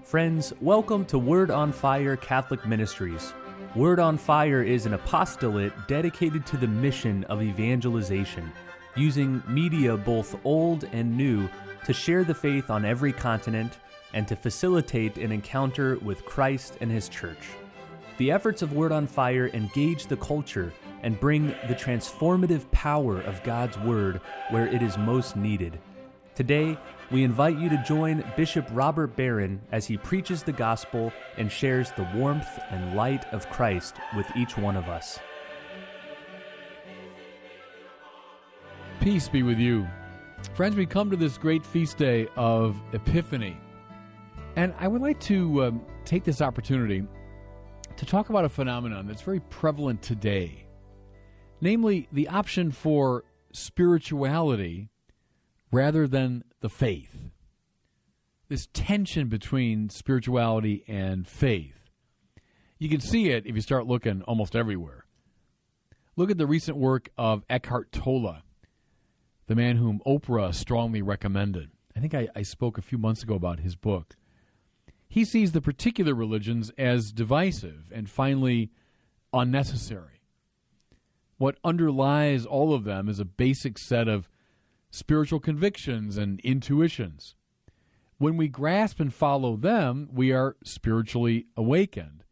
Friends, welcome to Word on Fire Catholic Ministries. Word on Fire is an apostolate dedicated to the mission of evangelization, using media both old and new to share the faith on every continent and to facilitate an encounter with Christ and His Church. The efforts of Word on Fire engage the culture and bring the transformative power of God's Word where it is most needed. Today, we invite you to join Bishop Robert Barron as he preaches the gospel and shares the warmth and light of Christ with each one of us. Peace be with you. Friends, we come to this great feast day of Epiphany. And I would like to take this opportunity to talk about a phenomenon that's very prevalent today. Namely, the option for spirituality rather than the faith. This tension between spirituality and faith. You can see it if you start looking almost everywhere. Look at the recent work of Eckhart Tolle, the man whom Oprah strongly recommended. I think I spoke a few months ago about his book. He sees the particular religions as divisive and finally unnecessary. What underlies all of them is a basic set of spiritual convictions and intuitions. When we grasp and follow them, we are spiritually awakened.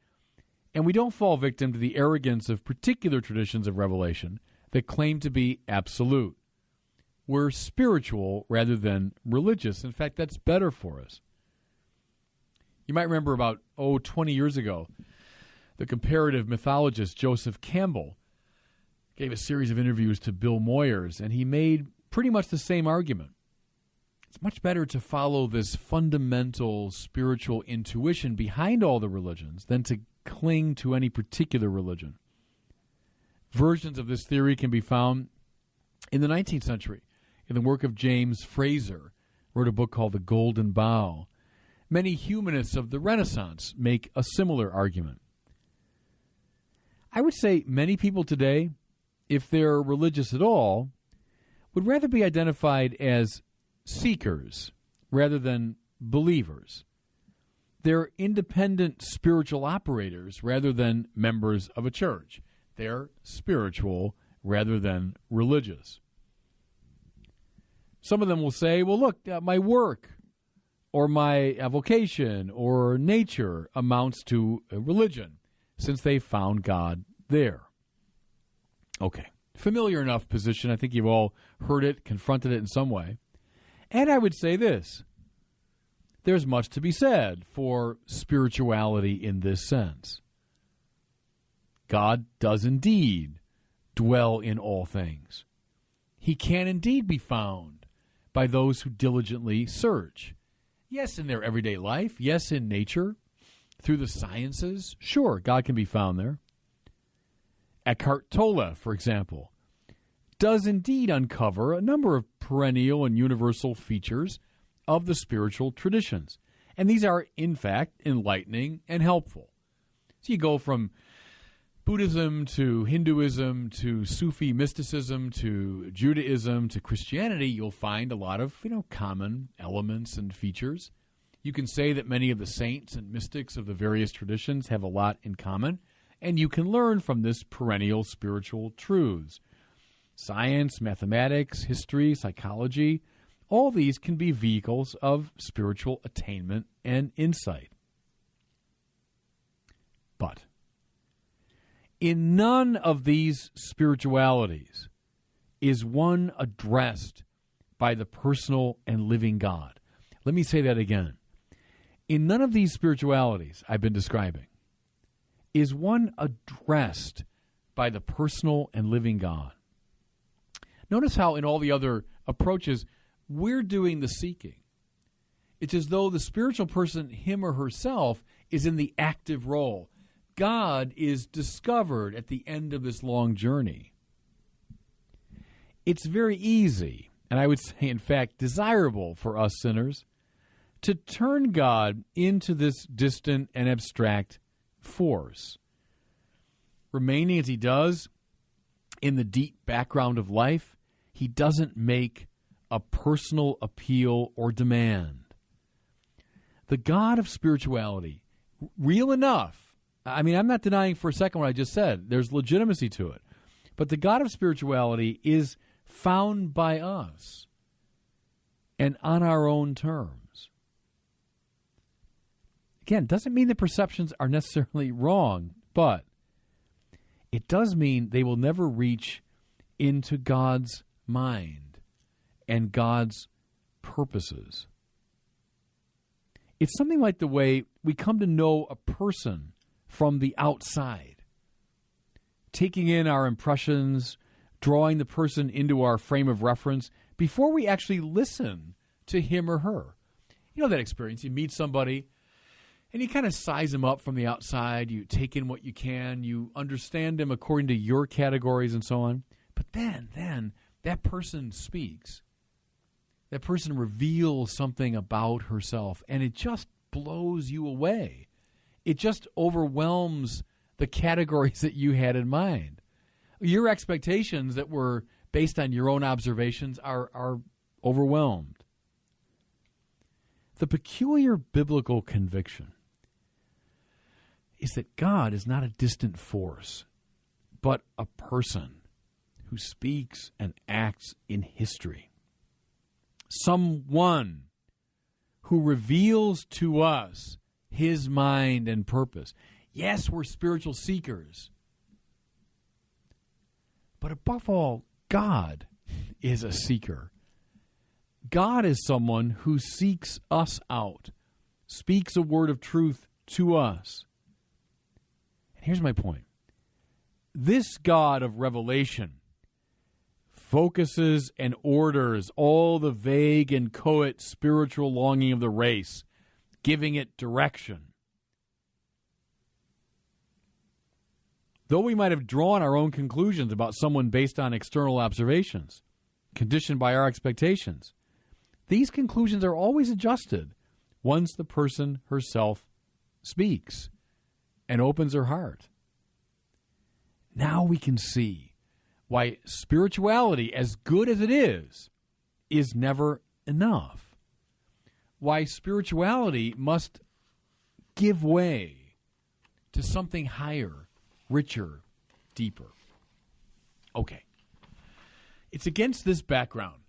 And we don't fall victim to the arrogance of particular traditions of revelation that claim to be absolute. We're spiritual rather than religious. In fact, that's better for us. You might remember about, 20 years ago, the comparative mythologist Joseph Campbell gave a series of interviews to Bill Moyers, and he made pretty much the same argument. It's much better to follow this fundamental spiritual intuition behind all the religions than to cling to any particular religion. Versions of this theory can be found in the 19th century in the work of James Frazer, wrote a book called The Golden Bough. Many humanists of the Renaissance make a similar argument. I would say many people today, if they're religious at all, would rather be identified as seekers rather than believers. They're independent spiritual operators rather than members of a church. They're spiritual rather than religious. Some of them will say, well, look, my work or my vocation or nature amounts to a religion since they found God there. Okay. Familiar enough position. I think you've all heard it, confronted it in some way. And I would say this. There's much to be said for spirituality in this sense. God does indeed dwell in all things. He can indeed be found by those who diligently search. Yes, in their everyday life. Yes, in nature. Through the sciences. Sure, God can be found there. Eckhart Tolle, for example, does indeed uncover a number of perennial and universal features of the spiritual traditions. And these are, in fact, enlightening and helpful. So you go from Buddhism to Hinduism to Sufi mysticism to Judaism to Christianity, you'll find a lot of, common elements and features. You can say that many of the saints and mystics of the various traditions have a lot in common. And you can learn from this perennial spiritual truths. Science, mathematics, history, psychology, all these can be vehicles of spiritual attainment and insight. But in none of these spiritualities is one addressed by the personal and living God. Let me say that again. In none of these spiritualities I've been describing is one addressed by the personal and living God. Notice how in all the other approaches, we're doing the seeking. It's as though the spiritual person, him or herself, is in the active role. God is discovered at the end of this long journey. It's very easy, and I would say, in fact, desirable for us sinners, to turn God into this distant and abstract force, remaining as he does in the deep background of life. He doesn't make a personal appeal or demand. The God of spirituality, real enough. I mean, I'm not denying for a second what I just said. There's legitimacy to it. But the God of spirituality is found by us and on our own terms. Again, doesn't mean the perceptions are necessarily wrong, but it does mean they will never reach into God's mind and God's purposes. It's something like the way we come to know a person from the outside, taking in our impressions, drawing the person into our frame of reference before we actually listen to him or her. You know that experience. You meet somebody, and you kind of size them up from the outside. You take in what you can. You understand them according to your categories and so on. But then that person speaks. That person reveals something about herself, and it just blows you away. It just overwhelms the categories that you had in mind. Your expectations that were based on your own observations are overwhelmed. The peculiar biblical conviction is that God is not a distant force, but a person who speaks and acts in history. Someone who reveals to us his mind and purpose. Yes, we're spiritual seekers. But above all, God is a seeker. God is someone who seeks us out, speaks a word of truth to us. And here's my point. This God of revelation focuses and orders all the vague and inchoate spiritual longing of the race, giving it direction. Though we might have drawn our own conclusions about someone based on external observations, conditioned by our expectations, these conclusions are always adjusted once the person herself speaks and opens her heart. Now we can see why spirituality, as good as it is never enough. Why spirituality must give way to something higher, richer, deeper. Okay. It's against this background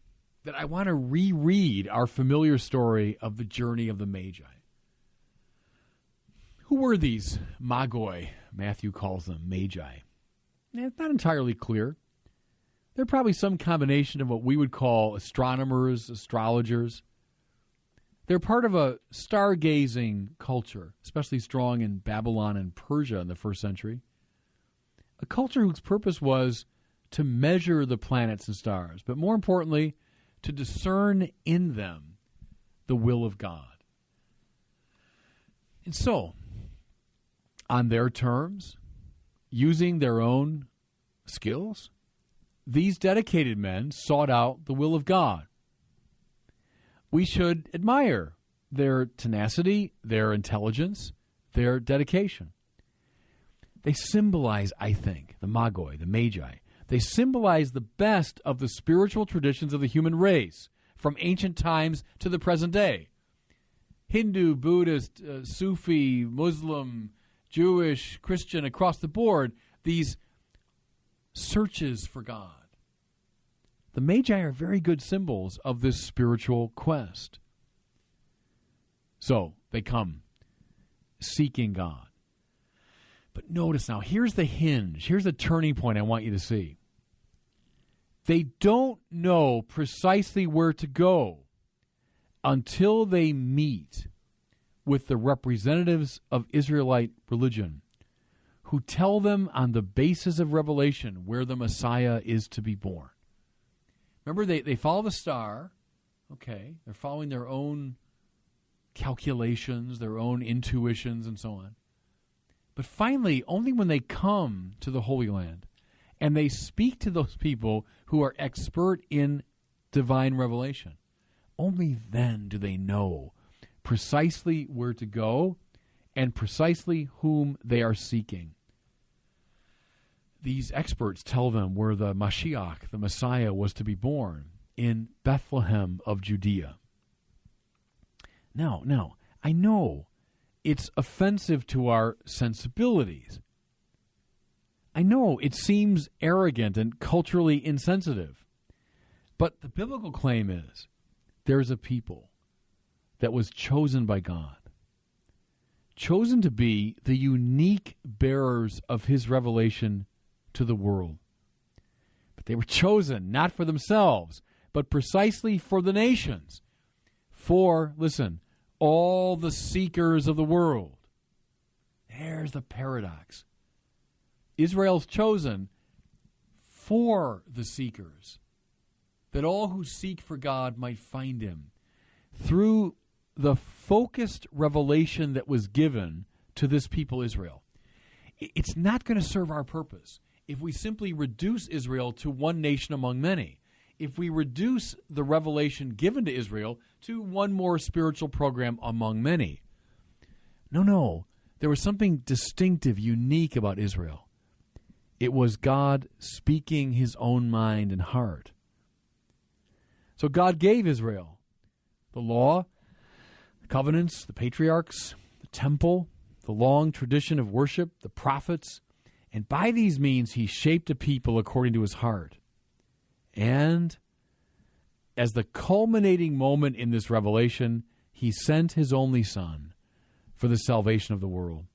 that I want to reread our familiar story of the journey of the Magi. Who were these magoi? Matthew calls them Magi. It's not entirely clear. They're probably some combination of what we would call astronomers, astrologers. They're part of a stargazing culture, especially strong in Babylon and Persia in the first century. A culture whose purpose was to measure the planets and stars, but more importantly, to discern in them the will of God. And so, on their terms, using their own skills, these dedicated men sought out the will of God. We should admire their tenacity, their intelligence, their dedication. They symbolize, I think, the Magoi, the Magi. They symbolize the best of the spiritual traditions of the human race, from ancient times to the present day. Hindu, Buddhist, Sufi, Muslim, Jewish, Christian, across the board, these searches for God. The Magi are very good symbols of this spiritual quest. So they come seeking God. But notice now, here's the hinge. Here's the turning point I want you to see. They don't know precisely where to go until they meet with the representatives of Israelite religion who tell them on the basis of revelation where the Messiah is to be born. Remember, they follow the star. Okay, they're following their own calculations, their own intuitions, and so on. But finally, only when they come to the Holy Land and they speak to those people who are expert in divine revelation, only then do they know precisely where to go and precisely whom they are seeking. These experts tell them where the Mashiach, the Messiah, was to be born, in Bethlehem of Judea. Now, I know it's offensive to our sensibilities. I know it seems arrogant and culturally insensitive. But the biblical claim is there's a people that was chosen by God, chosen to be the unique bearers of his revelation to the world. But they were chosen not for themselves, but precisely for the nations, for, listen, all the seekers of the world. There's the paradox. Israel's chosen for the seekers, that all who seek for God might find him. Through the focused revelation that was given to this people, Israel, it's not going to serve our purpose if we simply reduce Israel to one nation among many. If we reduce the revelation given to Israel to one more spiritual program among many. No. There was something distinctive, unique about Israel. It was God speaking his own mind and heart. So God gave Israel the law, the covenants, the patriarchs, the temple, the long tradition of worship, the prophets, and by these means he shaped a people according to his heart. And as the culminating moment in this revelation, he sent his only Son for the salvation of the world.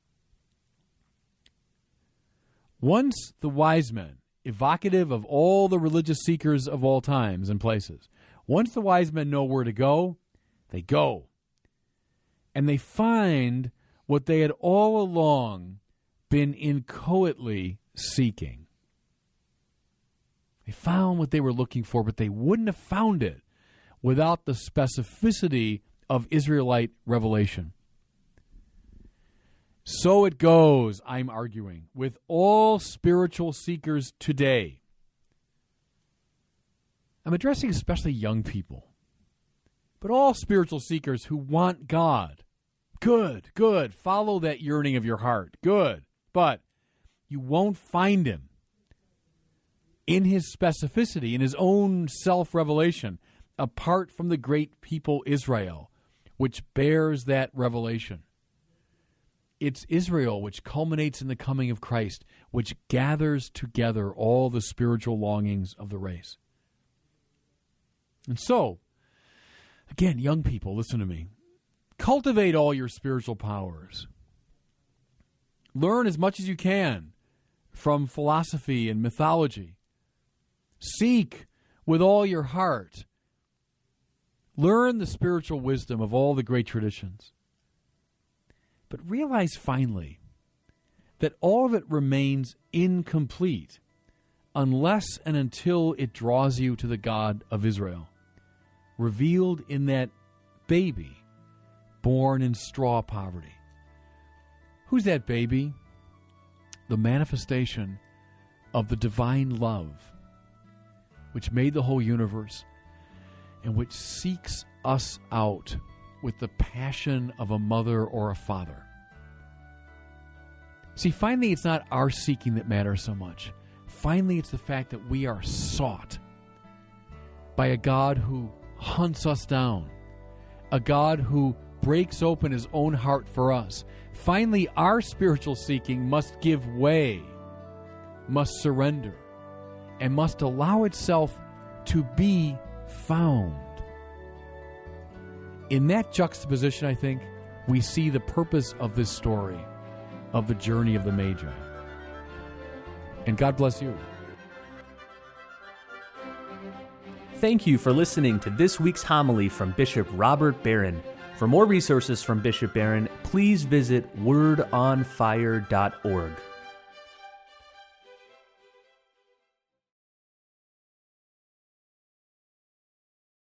Once the wise men, evocative of all the religious seekers of all times and places, once the wise men know where to go, they go. And they find what they had all along been inchoately seeking. They found what they were looking for, but they wouldn't have found it without the specificity of Israelite revelation. So it goes, I'm arguing, with all spiritual seekers today. I'm addressing especially young people, but all spiritual seekers who want God. Good. Follow that yearning of your heart. Good. But you won't find him in his specificity, in his own self-revelation, apart from the great people Israel, which bears that revelation. It's Israel which culminates in the coming of Christ, which gathers together all the spiritual longings of the race. And so, again, young people, listen to me. Cultivate all your spiritual powers. Learn as much as you can from philosophy and mythology. Seek with all your heart. Learn the spiritual wisdom of all the great traditions. But realize finally that all of it remains incomplete unless and until it draws you to the God of Israel, revealed in that baby born in straw poverty. Who's that baby? The manifestation of the divine love which made the whole universe and which seeks us out with the passion of a mother or a father. See, finally, it's not our seeking that matters so much. Finally, it's the fact that we are sought by a God who hunts us down, a God who breaks open his own heart for us. Finally, our spiritual seeking must give way, must surrender, and must allow itself to be found. In that juxtaposition, I think, we see the purpose of this story, of the journey of the Magi. And God bless you. Thank you for listening to this week's homily from Bishop Robert Barron. For more resources from Bishop Barron, please visit wordonfire.org.